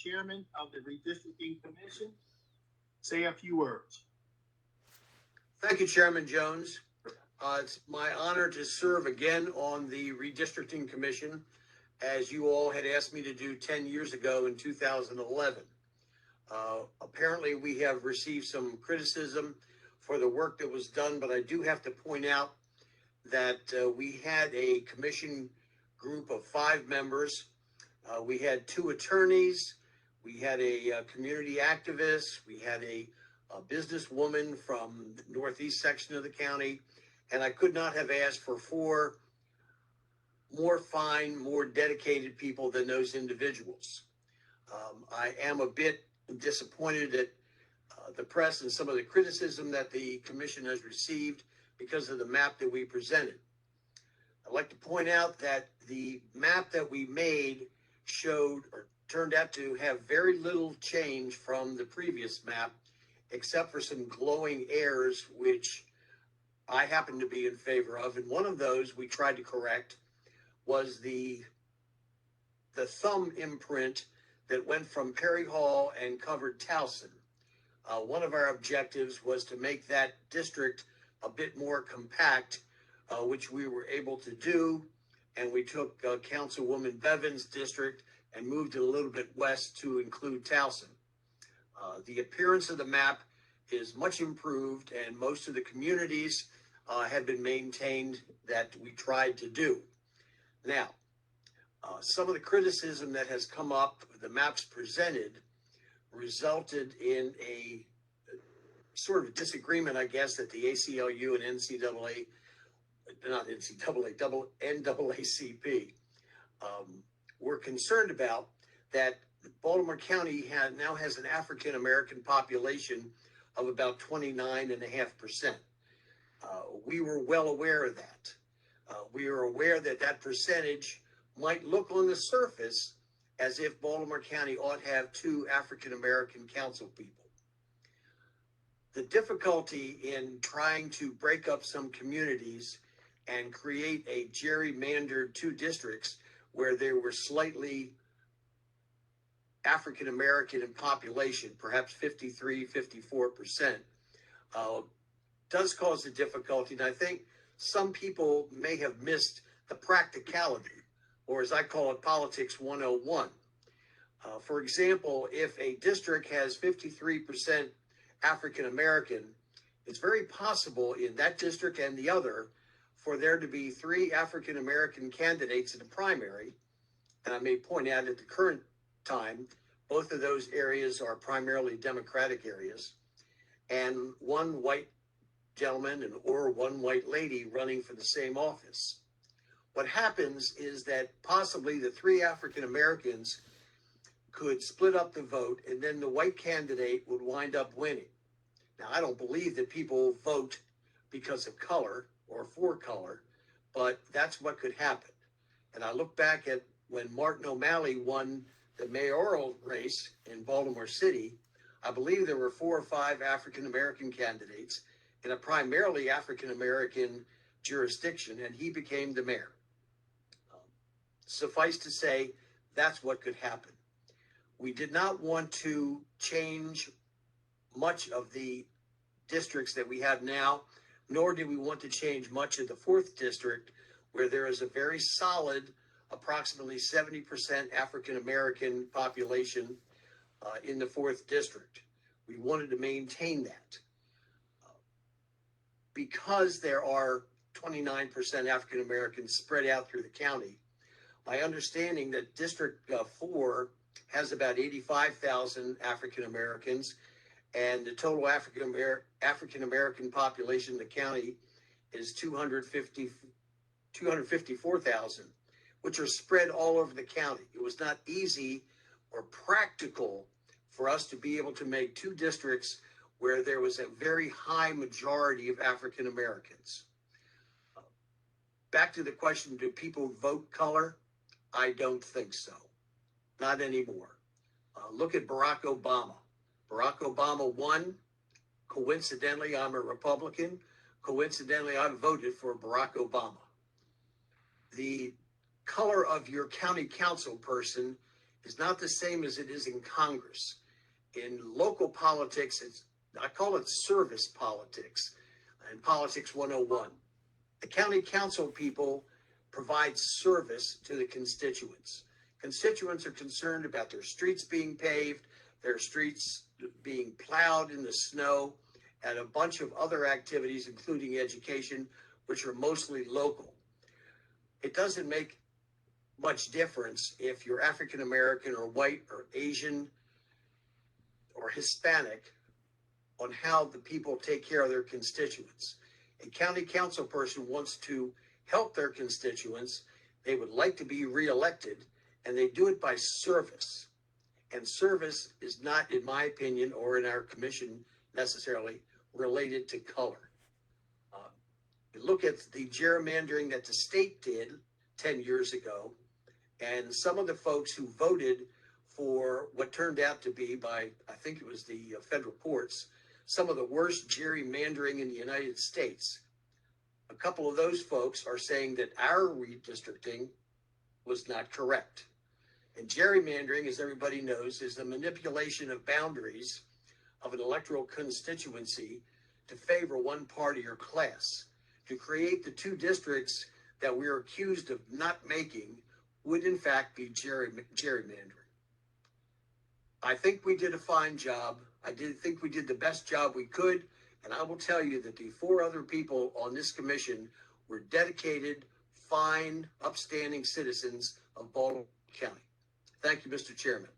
chairman of the Redistricting Commission, say a few words. Thank you, Chairman Jones. It's my honor to serve again on the Redistricting Commission, as you all had asked me to do 10 years ago in 2011. Apparently, we have received some criticism for the work that was done, but I do have to point out that we had a commission group of 5 members. We had 2 attorneys, we had a community activist, we had a businesswoman from the northeast section of the county, and I could not have asked for 4 more fine, more dedicated people than those individuals. I am a bit disappointed at the press and some of the criticism that the commission has received because of the map that we presented. I'd like to point out that the map that we made showed or turned out to have very little change from the previous map, except for some glowing errors, which I happen to be in favor of. And one of those we tried to correct was the thumb imprint that went from Perry Hall and covered Towson. One of our objectives was to make that district a bit more compact, which we were able to do. And we took Councilwoman Bevan's district and moved it a little bit west to include Towson. The appearance of the map is much improved, and most of the communities have been maintained that we tried to do. Now, some of the criticism that has come up, the maps presented, resulted in a sort of disagreement, I guess, that the ACLU and NAACP were concerned about, that Baltimore County now has an African American population of about 29.5%. We were well aware of that. We were aware that that percentage might look on the surface as if Baltimore County ought to have 2 African American council people. The difficulty in trying to break up some communities and create a gerrymandered 2 districts where there were slightly African American in population, perhaps 53, 54%, does cause a difficulty. And I think some people may have missed the practicality, or as I call it, politics 101. For example, if a district has 53% African American, it's very possible in that district and the other for there to be 3 African American candidates in the primary. And I may point out at the current time, both of those areas are primarily Democratic areas, and 1 white gentleman or 1 white lady running for the same office. What happens is that possibly the 3 African Americans could split up the vote, and then the white candidate would wind up winning. Now, I don't believe that people vote because of color or for color, but that's what could happen. And I look back at when Martin O'Malley won the mayoral race in Baltimore City. I believe there were 4 or 5 African American candidates in a primarily African American jurisdiction, and he became the mayor. Suffice to say, that's what could happen. We did not want to change much of the districts that we have now, nor did we want to change much of the 4th district, where there is a very solid, approximately 70% African American population in the 4th district. We wanted to maintain that. Because there are 29% African Americans spread out through the county, my understanding that District 4 has about 85,000 African Americans, and the total African American population in the county is 254,000, which are spread all over the county. It was not easy or practical for us to be able to make 2 districts where there was a very high majority of African Americans. Back to the question, do people vote color? I don't think so. Not anymore. Look at Barack Obama. Barack Obama won. Coincidentally, I'm a Republican. Coincidentally, I voted for Barack Obama. The color of your county council person is not the same as it is in Congress. In local politics, I call it service politics, and politics 101. The county council people provide service to the constituents. Constituents are concerned about their streets being paved, their streets being plowed in the snow, and a bunch of other activities, including education, which are mostly local. It doesn't make much difference if you're African American or white or Asian or Hispanic on how the people take care of their constituents. A county council person wants to help their constituents. They would like to be reelected, and they do it by service. And service is not, in my opinion, or in our commission necessarily, related to color. You look at the gerrymandering that the state did 10 years ago, and some of the folks who voted for what turned out to be, by, I think it was the federal courts, some of the worst gerrymandering in the United States. A couple of those folks are saying that our redistricting was not correct. And gerrymandering, as everybody knows, is the manipulation of boundaries of an electoral constituency to favor one party or class. To create the two districts that we're accused of not making would in fact be gerrymandering. I think we did a fine job. I think we did the best job we could. And I will tell you that the 4 other people on this commission were dedicated, fine, upstanding citizens of Baltimore County. Thank you, Mr. Chairman.